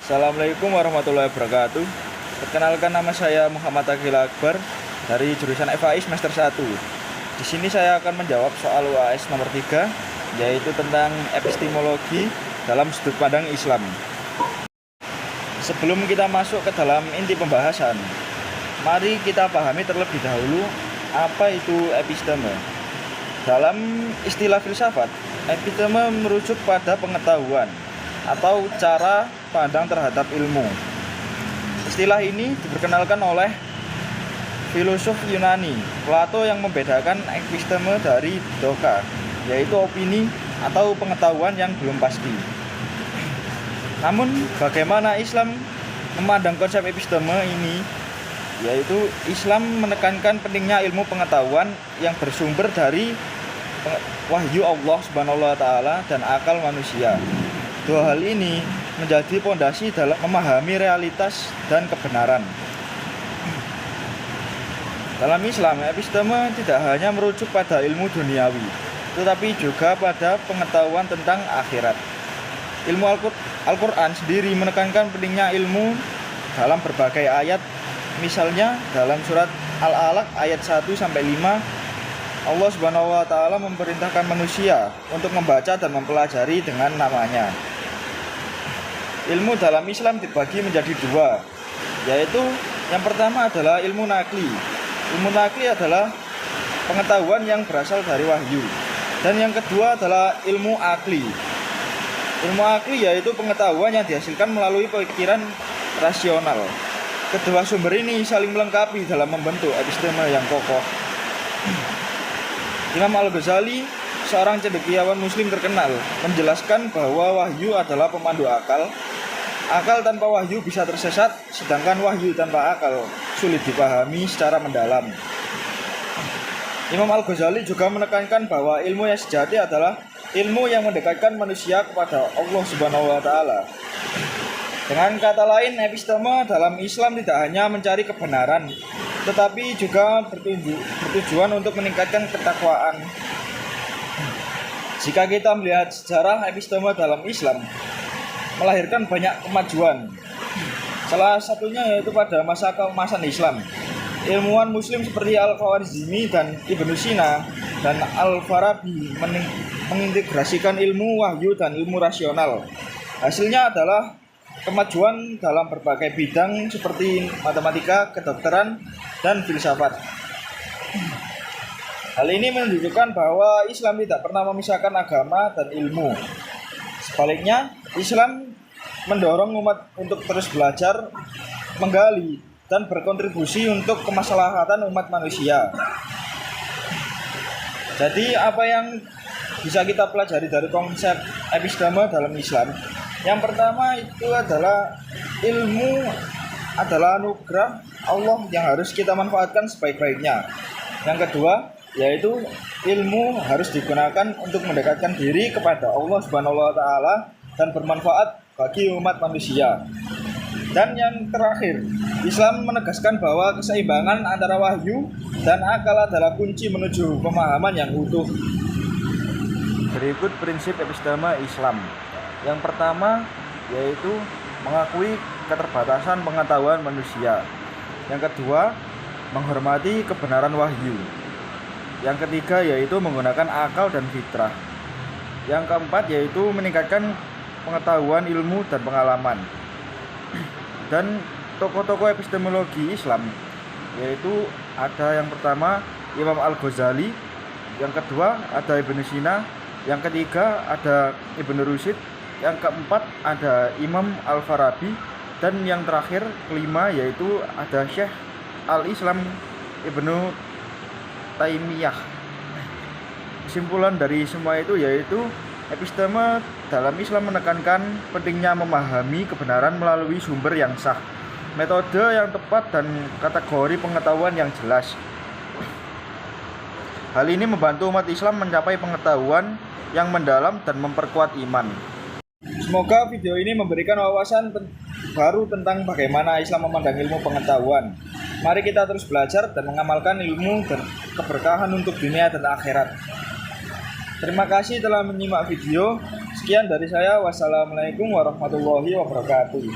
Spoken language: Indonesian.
Assalamualaikum warahmatullahi wabarakatuh. Perkenalkan, nama saya Muhammad Akil Akbar dari jurusan FAI semester 1. Di sini saya akan menjawab soal UAS nomor 3, yaitu tentang epistemologi dalam sudut pandang Islam. Sebelum kita masuk ke dalam inti pembahasan, mari kita pahami terlebih dahulu apa itu episteme. Dalam istilah filsafat, episteme merujuk pada pengetahuan atau cara pandang terhadap ilmu. Istilah ini diperkenalkan oleh filosof Yunani Plato yang membedakan episteme dari doxa, yaitu opini atau pengetahuan yang belum pasti. Namun bagaimana Islam memandang konsep episteme ini, yaitu Islam menekankan pentingnya ilmu pengetahuan yang bersumber dari wahyu Allah Subhanahu wa taala dan akal manusia. Dua hal ini menjadi fondasi dalam memahami realitas dan kebenaran. Dalam Islam, episteme tidak hanya merujuk pada ilmu duniawi, tetapi juga pada pengetahuan tentang akhirat. Ilmu Al-Quran sendiri menekankan pentingnya ilmu dalam berbagai ayat. Misalnya dalam surat Al-Alaq ayat 1-5, Allah Subhanahu wa taala memerintahkan manusia untuk membaca dan mempelajari dengan namanya. Ilmu dalam Islam dibagi menjadi dua, yaitu yang pertama adalah ilmu nakli. Ilmu nakli adalah pengetahuan yang berasal dari wahyu. Dan yang kedua adalah ilmu akli. Ilmu akli yaitu pengetahuan yang dihasilkan melalui pikiran rasional. Kedua sumber ini saling melengkapi dalam membentuk episteme yang kokoh. Imam Al-Ghazali, seorang cendekiawan muslim terkenal, menjelaskan bahwa wahyu adalah pemandu akal. Akal tanpa wahyu bisa tersesat, sedangkan wahyu tanpa akal sulit dipahami secara mendalam. Imam Al-Ghazali juga menekankan bahwa ilmu yang sejati adalah ilmu yang mendekatkan manusia kepada Allah Subhanahu wa taala. Dengan kata lain, episteme dalam Islam tidak hanya mencari kebenaran, tetapi juga bertujuan untuk meningkatkan ketakwaan. Jika kita melihat sejarah episteme dalam Islam, melahirkan banyak kemajuan. Salah satunya yaitu pada masa keemasan Islam. Ilmuwan muslim seperti Al-Khwarizmi dan Ibnu Sina dan Al-Farabi mengintegrasikan ilmu wahyu dan ilmu rasional. Hasilnya adalah kemajuan dalam berbagai bidang seperti matematika, kedokteran, dan filsafat. Hal ini menunjukkan bahwa Islam tidak pernah memisahkan agama dan ilmu. Sebaliknya, Islam mendorong umat untuk terus belajar, menggali, dan berkontribusi untuk kemaslahatan umat manusia. Jadi, apa yang bisa kita pelajari dari konsep episteme dalam Islam? Yang pertama itu adalah ilmu adalah anugerah Allah yang harus kita manfaatkan sebaik-baiknya. Yang kedua, yaitu ilmu harus digunakan untuk mendekatkan diri kepada Allah Subhanahu wa taala dan bermanfaat bagi umat manusia. Dan yang terakhir, Islam menegaskan bahwa keseimbangan antara wahyu dan akal adalah kunci menuju pemahaman yang utuh. Berikut prinsip episteme Islam. Yang pertama yaitu mengakui keterbatasan pengetahuan manusia. Yang kedua, menghormati kebenaran wahyu. Yang ketiga yaitu menggunakan akal dan fitrah. Yang keempat yaitu meningkatkan pengetahuan, ilmu, dan pengalaman. Dan tokoh-tokoh epistemologi Islam, yaitu ada yang pertama Imam Al-Ghazali, yang kedua ada Ibnu Sina, yang ketiga ada Ibnu Rushd, yang keempat ada Imam Al-Farabi, dan yang terakhir kelima yaitu ada Syekh Al-Islam Ibnu Taimiyah. Kesimpulan dari semua itu yaitu episteme dalam Islam menekankan pentingnya memahami kebenaran melalui sumber yang sah, metode yang tepat, dan kategori pengetahuan yang jelas. Hal ini membantu umat Islam mencapai pengetahuan yang mendalam dan memperkuat iman. Semoga video ini memberikan wawasan baru tentang bagaimana Islam memandang ilmu pengetahuan. Mari kita terus belajar dan mengamalkan ilmu dan keberkahan untuk dunia dan akhirat. Terima kasih telah menyimak video. Sekian dari saya. Wassalamualaikum warahmatullahi wabarakatuh.